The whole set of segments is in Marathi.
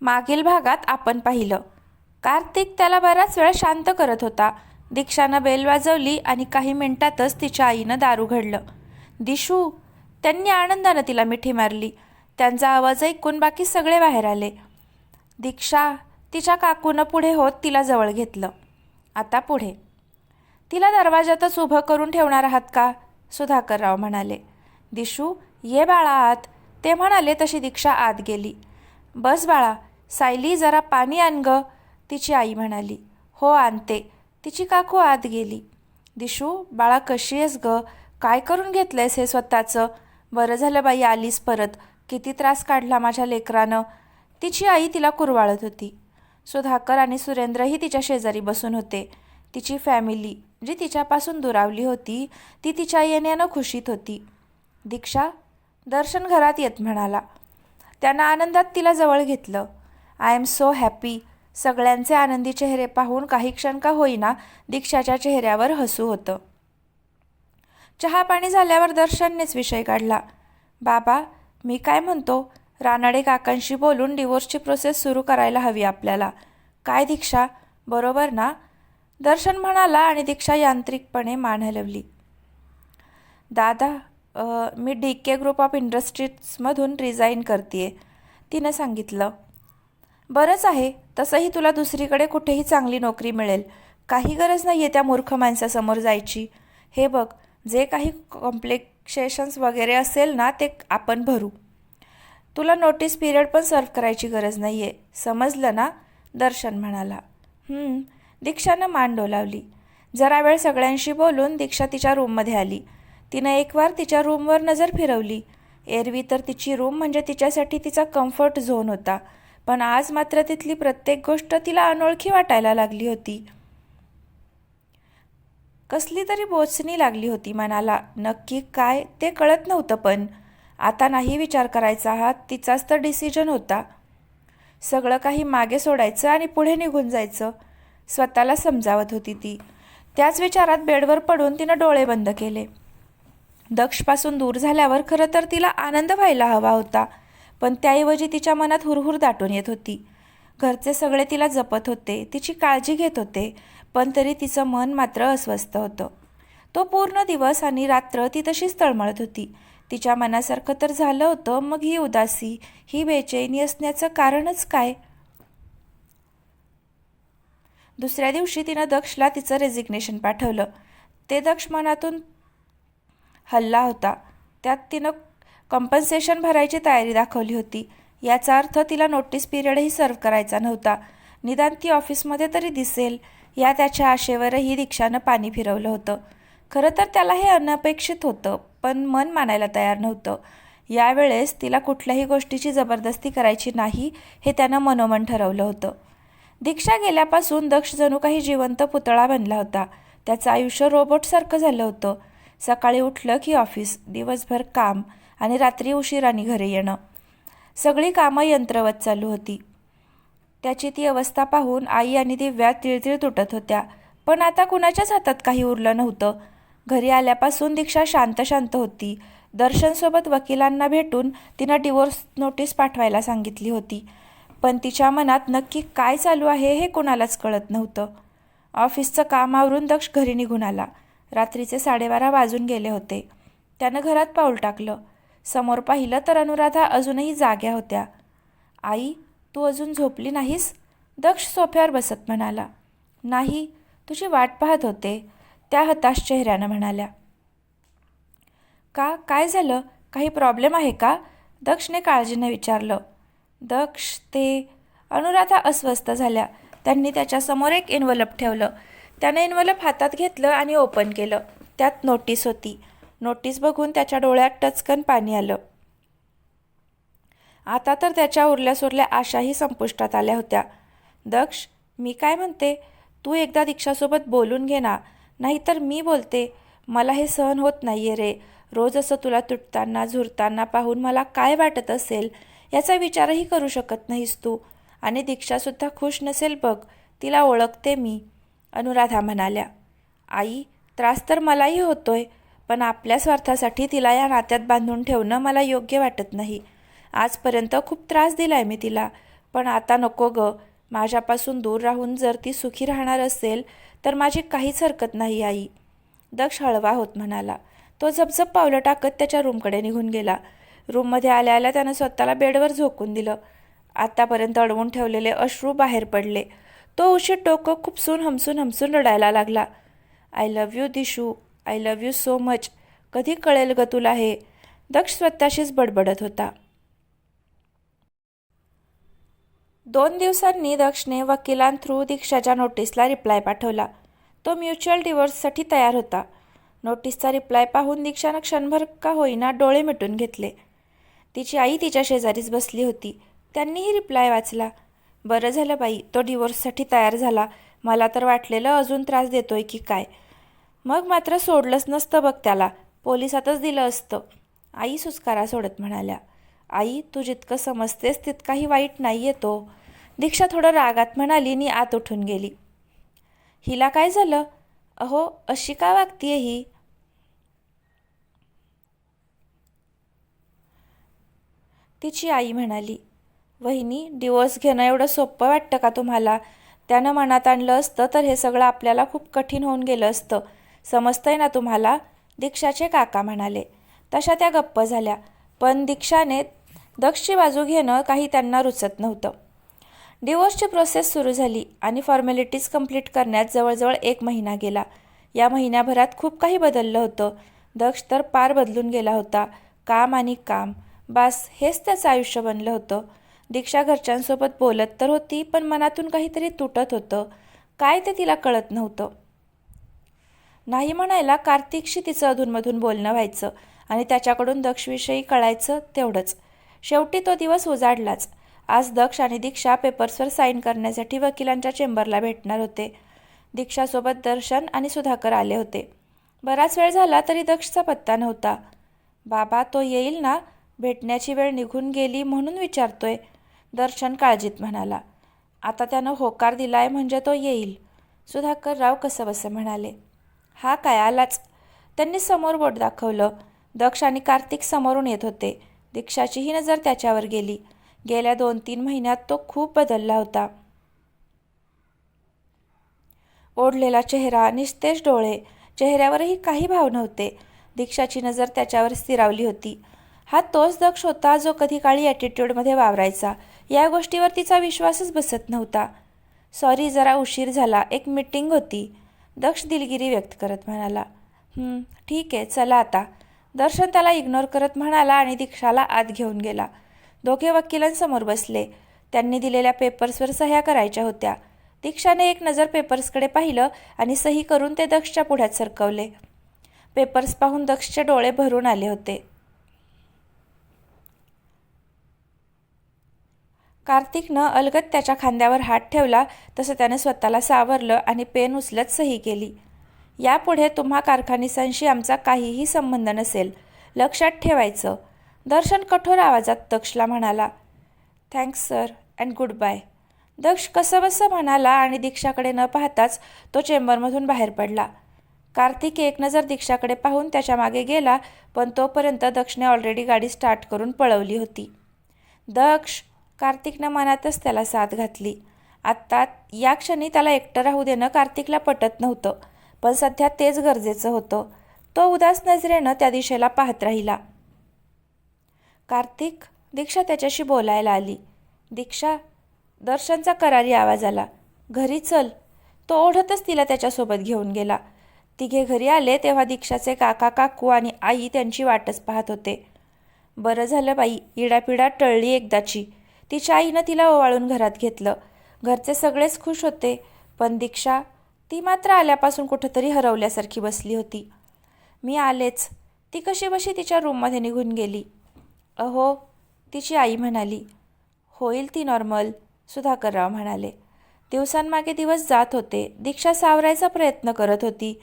मागील भागात आपण पाहिलं, कार्तिक त्याला बराच वेळ शांत करत होता. दीक्षानं बेल वाजवली आणि काही मिनिटातच तिच्या आईनं दार उघडलं. दिशू, त्यांनी आनंदानं तिला मिठी मारली. त्यांचा आवाज ऐकून बाकी सगळे बाहेर आले. दीक्षा, तिच्या काकूनं पुढे होत तिला जवळ घेतलं. आता पुढे. तिला दरवाजातच उभं करून ठेवणार आहात का? सुधाकरराव म्हणाले. दिशू, ये बाळा आत, ते म्हणाले तशी दीक्षा आत गेली. बस बाळा, सायली जरा पाणी आण ग, तिची आई म्हणाली. हो आणते, तिची काकू आत गेली. दिशू, बाळा कशी आहेस ग? काय करून घेतलंयस हे स्वतःचं? बरं झालं बाई आलीस परत, किती त्रास काढला माझ्या लेकरानं, तिची आई तिला कुरवाळत होती. सुधाकर आणि सुरेंद्रही तिच्या शेजारी बसून होते. तिची फॅमिली जी तिच्यापासून दुरावली होती ती तिच्या येण्यानं खुशीत होती. दीक्षा, दर्शन घरात येत म्हणाला. त्यानं आनंदात तिला जवळ घेतलं. I am so happy. सगळ्यांचे आनंदी चेहरे पाहून काही क्षण का होईना दीक्षाच्या चेहऱ्यावर हसू होतं. चहा पाणी झाल्यावर दर्शननेच विषय काढला. बाबा, मी काय म्हणतो, रानडे काकांशी बोलून डिवोर्सची प्रोसेस सुरू करायला हवी आपल्याला. काय दीक्षा, बरोबर ना? दर्शन म्हणाला आणि दीक्षा यांत्रिकपणे मान हलवली. दादा, मी DK ग्रुप ऑफ इंडस्ट्रीजमधून रिझाईन करते, तिनं सांगितलं. बरंच आहे, तसंही तुला दुसरीकडे कुठेही चांगली नोकरी मिळेल. काही गरज नाही आहे त्या मूर्ख माणसासमोर जायची. हे बघ, जे काही कॉम्प्लिकेशन्स वगैरे असेल ना ते आपण भरू. तुला नोटीस पिरियड पण सर्व करायची गरज नाही आहे, समजलं ना? दर्शन म्हणाला. दीक्षानं मान डोलावली. जरा वेळ सगळ्यांशी बोलून दीक्षा तिच्या रूममध्ये आली. तिनं एकवार तिच्या रूमवर नजर फिरवली. एरवी तर तिची रूम म्हणजे तिच्यासाठी तिचा कम्फर्ट झोन होता, पण आज मात्र तिथली प्रत्येक गोष्ट तिला अनोळखी वाटायला लागली होती. कसली तरी बोचणी लागली होती मनाला. नक्की काय ते कळत नव्हतं, पण आता नाही विचार करायचा, हा तिचाच तर डिसिजन होता. सगळं काही मागे सोडायचं आणि पुढे निघून जायचं, स्वतःला समजावत होती ती. त्याच विचारात बेडवर पडून तिनं डोळे बंद केले. दक्षपासून दूर झाल्यावर खरं तर तिला आनंद व्हायला हवा होता, पण त्याऐवजी तिच्या मनात हुरहुर दाटून येत होती. घरचे सगळे तिला जपत होते, तिची काळजी घेत होते, पण तरी तिचं मन मात्र अस्वस्थ होतं. तो पूर्ण दिवस आणि रात्र ती तशीच तळमळत होती. तिच्या मनासारखं तर झालं होतं, मग ही उदासी, ही बेचैनी असण्याचं कारणच काय? दुसऱ्या दिवशी तिनं दक्षला तिचं रेझिग्नेशन पाठवलं. ते दक्ष मनातून हल्ला होता. त्यात तिनं कम्पन्सेशन भरायची तयारी दाखवली होती. याचा अर्थ तिला नोटीस पिरियडही सर्व करायचा नव्हता. निदान ती ऑफिसमध्ये तरी दिसेल या त्याच्या आशेवरही दीक्षानं पाणी फिरवलं होतं. खरं तर त्याला हे अनपेक्षित होतं, पण मन मानायला तयार नव्हतं. यावेळेस तिला कुठल्याही गोष्टीची जबरदस्ती करायची नाही हे त्यानं मनोमन ठरवलं होतं. दीक्षा गेल्यापासून दक्ष जणू काही जिवंत पुतळा बनला होता. त्याचं आयुष्य रोबोटसारखं झालं होतं. सकाळी उठलं की ऑफिस, दिवसभर काम आणि रात्री उशिराने घरी येणं. सगळी कामं यंत्रवत चालू होती. त्याची ती अवस्था पाहून आई आणि दिव्या तिळतिळ तुटत होत्या, पण आता कुणाच्याच हातात काही उरलं नव्हतं. घरी आल्यापासून दीक्षा शांत शांत होती. दर्शनसोबत वकिलांना भेटून तिनं डिवोर्स नोटीस पाठवायला सांगितली होती, पण तिच्या मनात नक्की काय चालू आहे हे कुणालाच कळत नव्हतं. ऑफिसचं काम आवरून दक्ष घरी निघून आला. रात्रीचे 12:30 वाजून गेले होते. त्यानं घरात पाऊल टाकलं. समोर पाहिलं तर अनुराधा अजूनही जाग्या होत्या. आई, तू अजून झोपली नाहीस? दक्ष सोफ्यावर बसत म्हणाला. नाही, तुझी वाट पाहत होते, त्या हताश चेहऱ्यानं म्हणाल्या. का, काय झालं? काही प्रॉब्लेम आहे का? दक्षने काळजीने विचारलं. दक्ष, ते अनुराधा अस्वस्थ झाल्या. त्यांनी त्याच्यासमोर एक एन्व्हलप ठेवलं. त्याने एन्व्हलप हातात घेतलं आणि ओपन केलं. त्यात नोटीस होती. नोटीस बघून त्याच्या डोळ्यात टचकन पाणी आलं. आता तर त्याच्या उरल्या सुरल्या आशाही संपुष्टात आल्या होत्या. दक्ष, मी काय म्हणते, तू एकदा दीक्षासोबत बोलून घे ना, नाहीतर मी बोलते. मला हे सहन होत नाहीये रे. रोज असं तुला तुटताना झुरताना पाहून मला काय वाटत असेल याचा विचारही करू शकत नाहीस तू. आणि दीक्षासुद्धा खुश नसेल बघ, तिला ओळखते मी, अनुराधा म्हणाल्या. आई, त्रास तर मलाही होतोय, पण आपल्या स्वार्थासाठी तिला या नात्यात बांधून ठेवणं मला योग्य वाटत नाही. आजपर्यंत खूप त्रास दिलाय मी तिला, पण आता नको ग. माझ्यापासून दूर राहून जर ती सुखी राहणार असेल तर माझी काहीच हरकत नाही आई. दक्ष हळवा होत म्हणाला. तो झपझप पावलं टाकत त्याच्या रूमकडे निघून गेला. रूममध्ये आल्या आल्या त्यानं स्वतःला बेडवर झोकून दिलं. आतापर्यंत अडवून ठेवलेले अश्रू बाहेर पडले. तो उशीर डोकं खुपसून हमसून हमसून रडायला लागला. I love you Dishu, I love you so much. कधी कळेल ग तुला हे? दक्ष स्वतःशीच बडबडत होता. 2 दिवसांनी दक्षने वकिलांथ्रू दीक्षाच्या नोटीसला रिप्लाय पाठवला. तो म्युच्युअल डिवोर्ससाठी तयार होता. नोटीसचा रिप्लाय पाहून दीक्षानं क्षणभर का होईना डोळे मिटून घेतले. तिची आई तिच्या शेजारीच बसली होती. त्यांनीही रिप्लाय वाचला. बरं झालं बाई, तो डिवोर्ससाठी तयार झाला. मला तर वाटलेलं अजून त्रास देतोय की काय. मग मात्र सोडलंच नसतं बघ त्याला, पोलिसातच दिलं असतं. आई सुस्कारा सोडत म्हणाल्या. आई, तू जितकं समजतेस तितकाही वाईट नाही आहे तो. दीक्षा थोडं रागात म्हणाली आणि आत उठून गेली. हिला काय झालं? अहो, अशी का वागतीये ही? तिची आई म्हणाली. वहिनी, डिवोर्स घेणं एवढं सोपं वाटतं का तुम्हाला? त्यानं मनात आणलं असतं तर हे सगळं आपल्याला खूप कठीण होऊन गेलं असतं. समजतंय ना तुम्हाला? दीक्षाचे काका म्हणाले. तशा त्या गप्प झाल्या. पण दीक्षाने दक्षची बाजू घेणं काही त्यांना रुचत नव्हतं. डिवोर्सची प्रोसेस सुरू झाली आणि फॉर्मॅलिटीज कंप्लीट करण्यात जवळजवळ 1 महिना गेला. या महिन्याभरात खूप काही बदललं होतं. दक्ष तर पार बदलून गेला होता. काम आणि काम, बास हेच त्याचं आयुष्य बनलं होतं. दीक्षा घरच्यांसोबत बोलत तर होती, पण मनातून काहीतरी तुटत होतं. काय ते तिला कळत नव्हतं. नाही म्हणायला कार्तिकशी तिचं अधूनमधून बोलणं व्हायचं आणि त्याच्याकडून दक्षविषयी कळायचं तेवढंच. शेवटी तो दिवस उजाडलाच. आज दक्ष आणि दीक्षा पेपर्सवर साईन करण्यासाठी वकिलांच्या चेंबरला भेटणार होते. दीक्षासोबत दर्शन आणि सुधाकर आले होते. बराच वेळ झाला तरी दक्षचा पत्ता नव्हता. बाबा, तो येईल ना? भेटण्याची वेळ निघून गेली म्हणून विचारतोय, दर्शन काळजीत म्हणाला. आता त्यानं होकार दिलाय म्हणजे तो येईल, सुधाकरराव कसंबसं म्हणाले. हा काय, आलाच. त्यांनी समोर बोट दाखवलं. दक्ष आणि कार्तिक समोरून येत होते. दीक्षाचीही नजर त्याच्यावर गेली. गेल्या 2-3 महिन्यात तो खूप बदलला होता. ओढलेला चेहरा, निस्तेज डोळे, चेहऱ्यावरही काही भाव नव्हते. दीक्षाची नजर त्याच्यावर स्थिरावली होती. हा तोच दक्ष होता जो कधी काळी ॲटिट्यूडमध्ये वावरायचा. या गोष्टीवर तिचा विश्वासच बसत नव्हता. सॉरी, जरा उशीर झाला, एक मीटिंग होती, दक्ष दिलगिरी व्यक्त करत म्हणाला. ठीक आहे, चला आता, दर्शन त्याला इग्नोर करत म्हणाला आणि दीक्षाला आत घेऊन गेला. दोघे वकिलांसमोर बसले. त्यांनी दिलेल्या पेपर्सवर सह्या करायच्या होत्या. दीक्षाने एक नजर पेपर्सकडे पाहिलं आणि सही करून ते दक्षच्या पुढ्यात सरकवले. पेपर्स पाहून दक्षचे डोळे भरून आले होते. कार्तिकनं अलगद त्याच्या खांद्यावर हात ठेवला तसं त्यानं स्वतःला सावरलं आणि पेन उचलत सही केली. यापुढे तुम्हा कारखानिसांशी आमचा काहीही संबंध नसेल, लक्षात ठेवायचं, दर्शन कठोर आवाजात दक्षला म्हणाला. Thanks sir and goodbye, Daksh कसंबसं म्हणाला आणि दीक्षाकडे न पाहताच तो चेंबरमधून बाहेर पडला. कार्तिक एक नजर दीक्षाकडे पाहून त्याच्या मागे गेला, पण तोपर्यंत दक्षने ऑलरेडी गाडी स्टार्ट करून पळवली होती. दक्ष, कार्तिकनं मनातच त्याला साथ घातली. आत्ता या क्षणी त्याला एकटं राहू देणं कार्तिकला पटत नव्हतं, पण सध्या तेच गरजेचं होतं. तो उदास नजरेनं त्या दिशेला पाहत राहिला. कार्तिक, दीक्षा त्याच्याशी बोलायला आली. दीक्षा, दर्शनचा करारी आवाज आला. घरी चल. तो ओढतच तिला त्याच्यासोबत घेऊन गेला. तिघे घरी आले तेव्हा दीक्षाचे काका काकू आणि आई त्यांची वाटच पाहत होते. बरं झालं बाई, इडापिडा टळली एकदाची. तिच्या आईनं तिला ओवाळून घरात घेतलं. घरचे सगळेच खुश होते, पण दीक्षा, ती मात्र आल्यापासून कुठंतरी हरवल्यासारखी बसली होती. मी आलेच, ती कशी बशी तिच्या रूममध्ये निघून गेली. अहो, तिची आई म्हणाली. होईल ती नॉर्मल, सुधाकरराव म्हणाले. दिवसांमागे दिवस जात होते. दीक्षा सावरायचा प्रयत्न करत होती.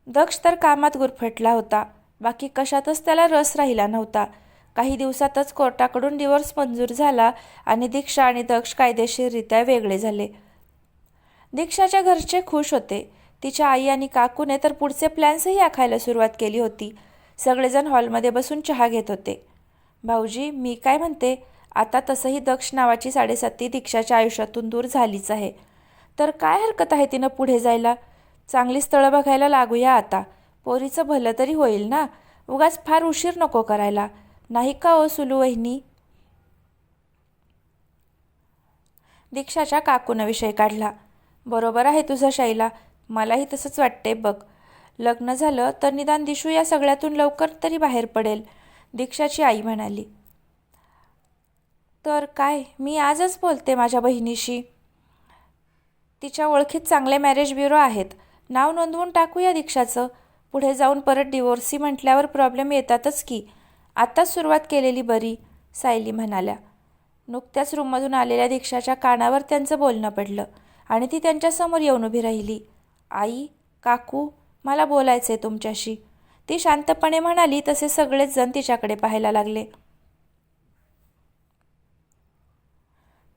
दक्ष तर कामात गुरफटला होता. बाकी कशातच त्याला रस राहिला नव्हता. काही दिवसातच कोर्टाकडून डिवोर्स मंजूर झाला आणि दीक्षा आणि दक्ष कायदेशीररित्या वेगळे झाले. दीक्षाच्या घरचे खुश होते. तिच्या आई आणि काकूने तर पुढचे प्लॅन्सही आखायला सुरुवात केली होती. सगळेजण हॉलमध्ये बसून चहा घेत होते. भाऊजी, मी काय म्हणते, आता तसंही दक्ष नावाची 7.5 दीक्षाच्या आयुष्यातून दूर झालीच आहे. तर काय हरकत आहे तिनं पुढे जायला? चांगली स्थळं बघायला लागूया आता. पोरीचं भलं तरी होईल ना. उगाच फार उशीर नको करायला, नाही का ओ सुलू वहिनी? दीक्षाच्या काकूनं विषय काढला. बरोबर आहे तुझं शैला, मलाही तसंच वाटते बघ. लग्न झालं तर निदान दिशू या सगळ्यातून लवकर तरी बाहेर पडेल, दीक्षाची आई म्हणाली. तर काय, मी आजच बोलते माझ्या बहिणीशी. तिच्या ओळखीत चांगले मॅरेज ब्युरो आहेत, नाव नोंदवून टाकूया दीक्षाचं. पुढे जाऊन परत डिवोर्सी म्हटल्यावर प्रॉब्लेम येतातच की. आत्ताच सुरुवात केलेली बरी, सायली म्हणाल्या. नुकत्याच रूममधून आलेल्या दीक्षाच्या कानावर त्यांचं बोलणं पडलं आणि ती त्यांच्यासमोर येऊन उभी राहिली. आई, काकू, मला बोलायचं आहे तुमच्याशी, ती शांतपणे म्हणाली. तसे सगळेच जण तिच्याकडे पाहायला लागले.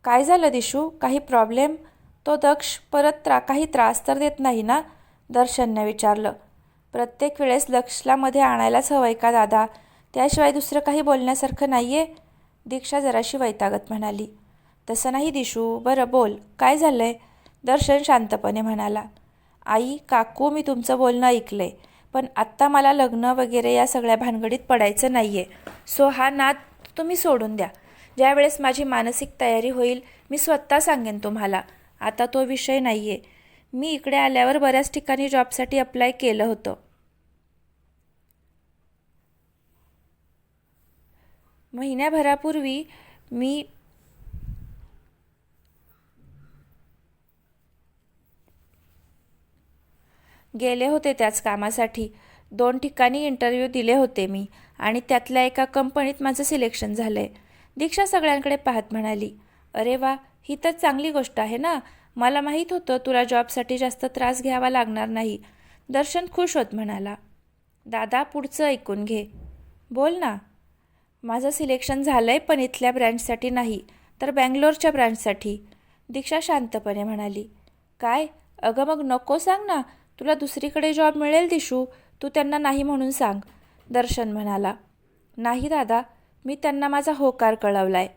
काय झालं दिशू, काही प्रॉब्लेम? तो दक्ष परत काही त्रास तर देत नाही ना? दर्शनने विचारलं. प्रत्येक वेळेस लक्षला मध्ये आणायलाच हवंय का दादा? त्याशिवाय दुसरं काही बोलण्यासारखं नाही आहे, दीक्षा जराशी वैतागत म्हणाली. तसं नाही दिशू, बरं बोल, काय झालंय? दर्शन शांतपणे म्हणाला. आई, काकू, मी तुमचं बोलणं ऐकलंय, पण आत्ता मला लग्न वगैरे या सगळ्या भानगडीत पडायचं नाही आहे. सो हा नाद तुम्ही सोडून द्या. ज्यावेळेस माझी मानसिक तयारी होईल मी स्वतः सांगेन तुम्हाला. आता तो विषय नाही आहे. मी इकडे आल्यावर बऱ्याच ठिकाणी जॉबसाठी अप्लाय केलं होतं. महिन्याभरापूर्वी मी गेले होते त्याच कामासाठी. 2 ठिकाणी इंटरव्ह्यू दिले होते मी आणि त्यातल्या एका कंपनीत माझं सिलेक्शन झालं आहे, दीक्षा सगळ्यांकडे पाहत म्हणाली. अरे वा, ही तर चांगली गोष्ट आहे ना. मला माहीत होतं तुला जॉबसाठी जास्त त्रास घ्यावा लागणार नाही, दर्शन खुश होत म्हणाला. दादा, पुढचं ऐकून घे. बोल ना. माझं सिलेक्शन झालं आहे, पण इथल्या ब्रँचसाठी नाही, तर बँगलोरच्या ब्रँचसाठी, दीक्षा शांतपणे म्हणाली. काय? अगं मग नको सांग ना, तुला दुसरीकडे जॉब मिळेल दिशू, तू त्यांना नाही म्हणून सांग, दर्शन म्हणाला. नाही दादा, मी त्यांना माझा होकार कळवलाय.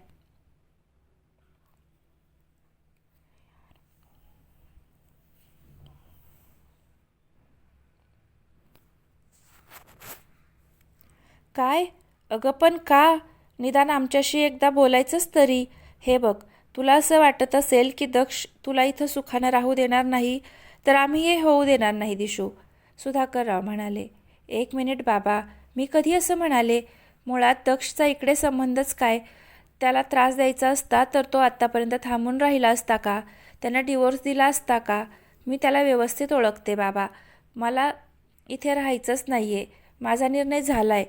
काय? अगं पण का? निदान आमच्याशी एकदा बोलायचंच तरी. हे बघ, तुला असं वाटत असेल की दक्ष तुला इथं सुखानं राहू देणार नाही, तर आम्ही हे होऊ देणार नाही दिशू, सुधाकरराव म्हणाले. 1 मिनिट बाबा, मी कधी असं म्हणाले? मुळात दक्षचा इकडे संबंधच काय? त्याला त्रास द्यायचा असता तर तो आत्तापर्यंत थांबून राहिला असता का? त्यानं डिवोर्स दिला असता का? मी त्याला व्यवस्थित ओळखते बाबा. मला इथे राहायचंच नाही आहे. माझा निर्णय झाला आहे.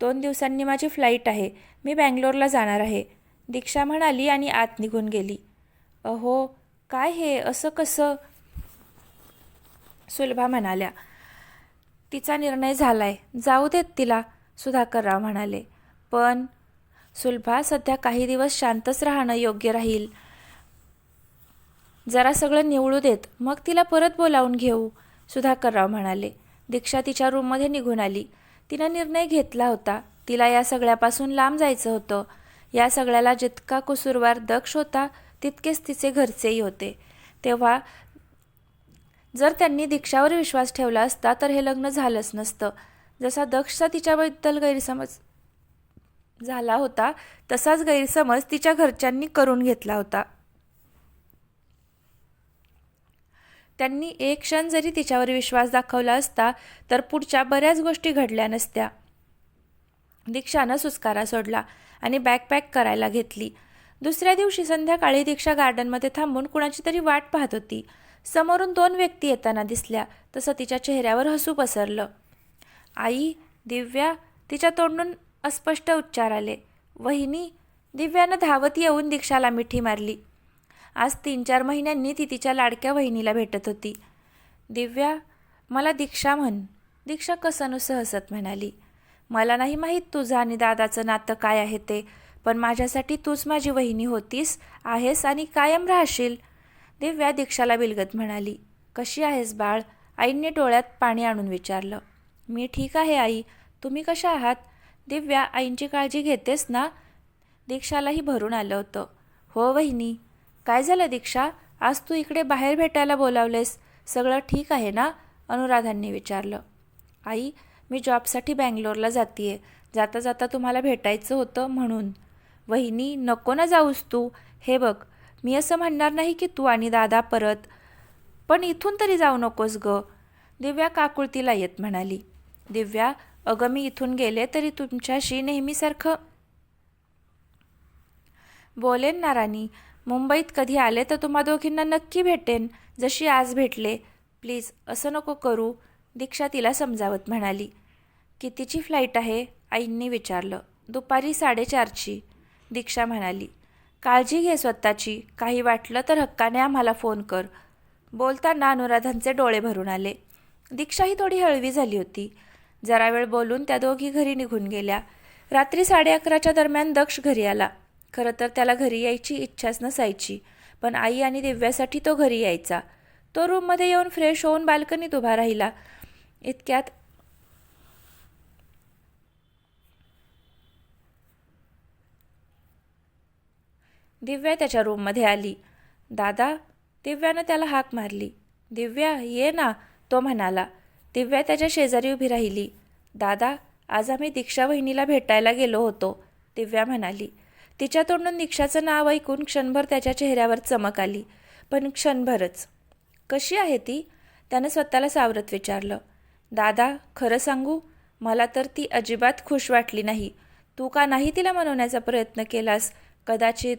2 दिवसांनी माझी फ्लाईट आहे. मी बँगलोरला जाणार आहे, दीक्षा म्हणाली आणि आत निघून गेली. अहो, काय हे असं कसं? सुलभा म्हणाल्या. तिचा निर्णय झालाय, जाऊ देत तिला, सुधाकरराव म्हणाले. पण सुलभा, सध्या काही दिवस शांतच राहणं योग्य राहील. जरा सगळं निवळू देत, मग तिला परत बोलावून घेऊ, सुधाकरराव म्हणाले. दीक्षा तिच्या रूममध्ये निघून आली. तिनं निर्णय घेतला होता. तिला या सगळ्यापासून लांब जायचं होतं. या सगळ्याला जितका कुसूरवार दक्ष होता, तितकेच तिचे घरचेही होते. तेव्हा जर त्यांनी दीक्षावर विश्वास ठेवला असता तर हे लग्न झालंच नसतं. जसा दक्षचा तिच्याबद्दल गैरसमज झाला होता, तसाच गैरसमज तिच्या घरच्यांनी करून घेतला होता. त्यांनी एक क्षण जरी तिच्यावर विश्वास दाखवला असता तर पुढच्या बऱ्याच गोष्टी घडल्या नसत्या. दीक्षानं सुस्कारा सोडला आणि बॅग पॅक करायला घेतली. दुसऱ्या दिवशी संध्याकाळी दीक्षा गार्डनमध्ये थांबून कुणाची तरी वाट पाहत होती. समोरून 2 व्यक्ती येताना दिसल्या, तसं तिच्या चेहऱ्यावर हसू पसरलं. आई, दिव्या, तिच्या तोंडून अस्पष्ट उच्चार आले. वहिनी, दिव्यानं धावत येऊन दीक्षाला मिठी मारली. आज 3-4 महिन्यांनी ती तिच्या लाडक्या वहिनीला भेटत होती. दिव्या, मला दीक्षा म्हण, दीक्षा कसंनुसं हसत म्हणाली. मला नाही माहीत तुझं आणि दादाचं नातं काय आहे ते, पण माझ्यासाठी तूच माझी वहिनी होतीस, आहेस आणि कायम राहशील, दिव्या दीक्षाला बिलगत म्हणाली. कशी आहेस बाळ? आईंनी डोळ्यात पाणी आणून विचारलं. मी ठीक आहे आई, तुम्ही कशा आहात? दिव्या, आईंची काळजी घेतेस ना? दीक्षालाही भरून आलं होतं. हो वहिनी. काय झालं दीक्षा, आज तू इकडे बाहेर भेटायला बोलावलेस, सगळं ठीक आहे ना? अनुराधांनी विचारलं. आई, मी जॉबसाठी बँगलोरला जातीये, जाता जाता तुम्हाला भेटायचं होतं म्हणून. वहिनी, नको ना जाऊस तू. हे बघ, मी असं म्हणणार नाही की तू आणि दादा परत, पण इथून तरी जाऊ नकोस ग, दिव्या काकुळतीला येत म्हणाली. दिव्या, अगं मी इथून गेले तरी तुमच्याशी नेहमीसारखं बोलेन ना राणी. मुंबईत कधी आले तर तुम्हा दोघींना नक्की भेटेन, जशी आज भेटले. प्लीज असं नको करू, दीक्षा तिला समजावत म्हणाली. कितीची फ्लाईट आहे? आईंनी विचारलं. दुपारी 4:30ची, दीक्षा म्हणाली. काळजी घे स्वतःची, काही वाटलं तर हक्काने आम्हाला फोन कर. बोलताना अनुराधांचे डोळे भरून आले. दीक्षाही थोडी हळवी झाली होती. जरा वेळ बोलून त्या दोघी घरी निघून गेल्या. रात्री 11:30च्या दरम्यान दक्ष घरी आला. खरं तर त्याला घरी यायची इच्छाच नसायची, पण आई आणि दिव्यासाठी तो घरी यायचा. तो रूममध्ये येऊन फ्रेश होऊन बाल्कनीत उभा राहिला. इतक्यात दिव्या त्याच्या रूममध्ये आली. दादा, दिव्यानं त्याला हाक मारली. दिव्या, ये ना, तो म्हणाला. दिव्या त्याच्या शेजारी उभी राहिली. दादा, आज आम्ही दीक्षा वहिनीला भेटायला गेलो होतो, दिव्या म्हणाली. तिच्या तोंडून दीक्षाचं नाव ऐकून क्षणभर त्याच्या चेहऱ्यावर चमक आली, पण क्षणभरच. कशी आहे ती? त्यानं स्वतःला सावरत विचारलं. दादा, खरं सांगू, मला तर ती अजिबात खुश वाटली नाही. तू का नाही तिला मनवण्याचा प्रयत्न केलास? कदाचित.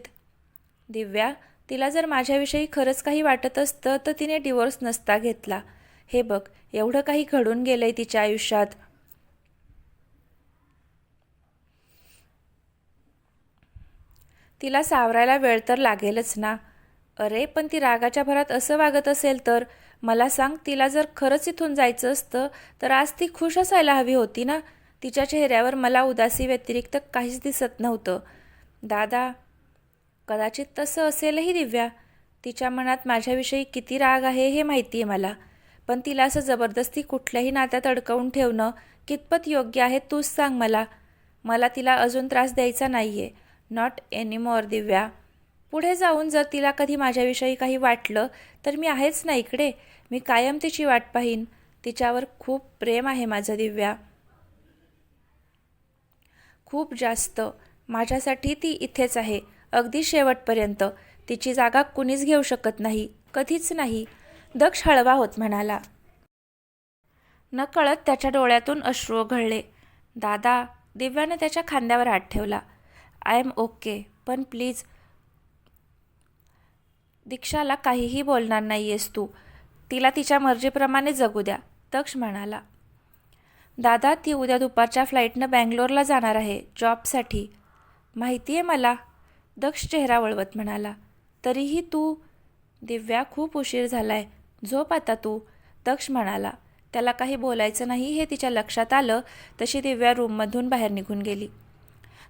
दिव्या, तिला जर माझ्याविषयी खरंच काही वाटत असतं तर तिने डिवोर्स नसता घेतला. हे बघ, एवढं काही घडून गेलंय तिच्या आयुष्यात. तिला सावरायला वेळ तर लागेलच ना. अरे, पण ती रागाच्या भरात असं वागत असेल तर मला सांग, तिला जर खरंच इथून जायचं असतं तर आज ती खुश असायला हवी होती ना. तिच्या चेहऱ्यावर मला उदासी व्यतिरिक्त काहीच दिसत नव्हतं. दादा, कदाचित तसं असेलही दिव्या. तिच्या मनात माझ्याविषयी किती राग आहे हे माहिती आहे मला, पण तिला असं जबरदस्ती कुठल्याही नात्यात अडकवून ठेवणं कितपत योग्य आहे तूच सांग मला. मला तिला अजून त्रास द्यायचा नाही आहे. नॉट एनीमोर दिव्या. पुढे जाऊन जर तिला कधी माझ्याविषयी काही वाटलं तर मी आहेच ना इकडे. मी कायम तिची वाट पाहीन. तिच्यावर खूप प्रेम आहे माझं दिव्या, खूप जास्त. माझ्यासाठी ती इथेच आहे, अगदी शेवटपर्यंत. तिची जागा कुणीच घेऊ शकत नाही, कधीच नाही. दक्ष हळवा होत म्हणाला. नकळत त्याच्या डोळ्यातून अश्रू गळले. दादा, दिव्यानं त्याच्या खांद्यावर हात ठेवला. आय एम ओके, पण प्लीज दीक्षाला काहीही बोलणार नाही आहेस तू. तिला तिच्या मर्जीप्रमाणे जगू द्या, दक्ष म्हणाला. दादा, ती उद्या दुपारच्या फ्लाईटनं बँगलोरला जाणार आहे जॉबसाठी. माहिती आहे मला, दक्ष चेहरा वळवत म्हणाला. तरीही तू. दिव्या, खूप उशीर झालाय, झोप आता तू, दक्ष म्हणाला. त्याला काही बोलायचं नाही हे तिच्या लक्षात आलं तशी दिव्या रूममधून बाहेर निघून गेली.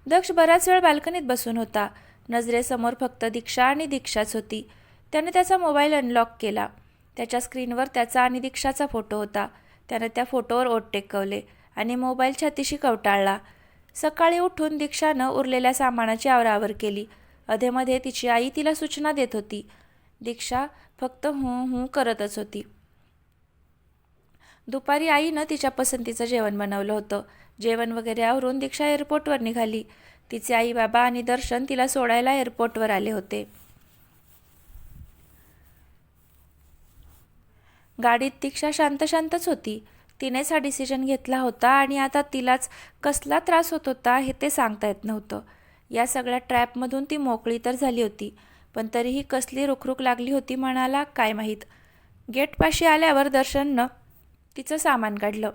दक्ष बराच वेळ बाल्कनीत बसून होता. नजरेसमोर फक्त दीक्षा आणि दीक्षाच होती. त्याने त्याचा मोबाईल अनलॉक केला. त्याच्या स्क्रीनवर त्याचा आणि दीक्षाचा फोटो होता. त्याने त्या फोटोवर ओठ टेकवले आणि मोबाईल छातीशी कवटाळला. सकाळी उठून दीक्षानं उरलेल्या सामानाची आवरावर केली. अधेमध्ये तिची आई तिला सूचना देत होती. दीक्षा फक्त हूं हूं करतच होती. दुपारी आईनं तिच्या पसंतीचं जेवण बनवलं होतं. जेवण वगैरे आवरून दीक्षा एअरपोर्टवर निघाली. तिचे आई बाबा आणि दर्शन तिला सोडायला एअरपोर्टवर आले होते. गाडीत दीक्षा शांत शांतच होती. तिनेच हा डिसिजन घेतला होता आणि आता तिलाच कसला त्रास होत होता हे ते सांगता येत नव्हतं. या सगळ्या ट्रॅपमधून ती मोकळी तर झाली होती, पण तरीही कसली रुखरुख लागली होती मनाला काय माहीत. गेटपाशी आल्यावर दर्शननं तिचं सामान काढलं.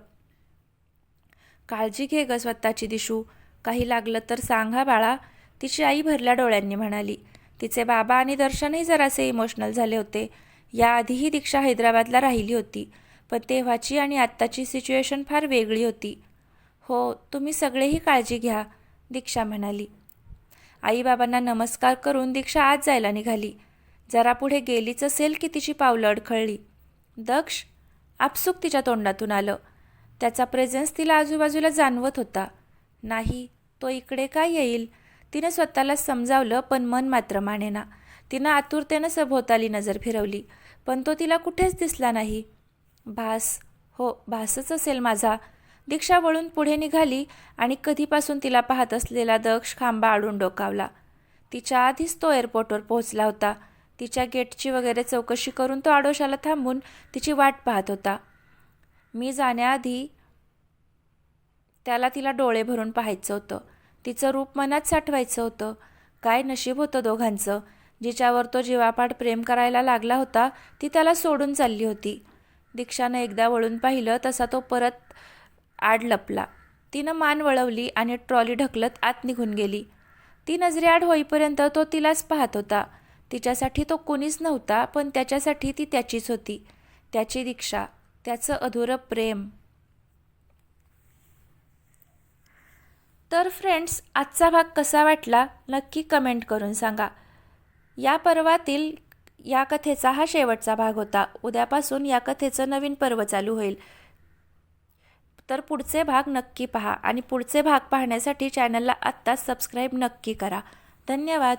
काळजी घे ग स्वतःची दिशू, काही लागलं तर सांग हा बाळा, तिची आई भरल्या डोळ्यांनी म्हणाली. तिचे बाबा आणि दर्शनही जरासे इमोशनल झाले होते. याआधीही दीक्षा हैदराबादला राहिली होती, पण तेव्हाची आणि आत्ताची सिच्युएशन फार वेगळी होती. हो, तुम्ही सगळेही काळजी घ्या, दीक्षा म्हणाली. आईबाबांना नमस्कार करून दीक्षा आत जायला निघाली. जरा पुढे गेलीच असेल की तिची पावलं अडखळली. दक्ष, आपसूक तिच्या तोंडातून आलं. त्याचा प्रेझेन्स तिला आजूबाजूला जाणवत होता. नाही, तो इकडे काय येईल? तिने स्वतःला समजावलं, पण मन मात्र मानेना. तिनं आतुरतेनं सभोवताली नजर फिरवली, पण तो तिला कुठेच दिसला नाही. भास, हो भासच असेल माझा. दीक्षा वळून पुढे निघाली आणि कधीपासून तिला पाहत असलेला दक्ष खांबा आडून डोकावला. तिच्या आधीच तो एअरपोर्टवर पोहोचला होता. तिच्या गेटची वगैरे चौकशी करून तो आडोशाला थांबून तिची वाट पाहत होता. मी जाण्याआधी त्याला तिला डोळे भरून पाहायचं होतं. तिचं रूप मनात साठवायचं होतं. काय नशीब होतं दोघांचं. जिच्यावर तो जीवापाड प्रेम करायला लागला होता ती त्याला सोडून चालली होती. दीक्षानं एकदा वळून पाहिलं तसा तो परत आड लपला. तिनं मान वळवली आणि ट्रॉली ढकलत आत निघून गेली. ती नजरेआड होईपर्यंत तो तिलाच पाहत होता. तिच्यासाठी तो कोणीच नव्हता, पण त्याच्यासाठी ती त्याचीच होती. त्याची दीक्षा, त्याचं अधुरं प्रेम. तर फ्रेंड्स, आजचा भाग कसा वाटला नक्की कमेंट करून सांगा. या पर्वातील या कथेचा हा शेवटचा भाग होता. उद्यापासून या कथेचं नवीन पर्व चालू होईल. तर पुढचे भाग नक्की पहा आणि पुढचे भाग पाहण्यासाठी चॅनलला आत्ताच सबस्क्राईब नक्की करा. धन्यवाद.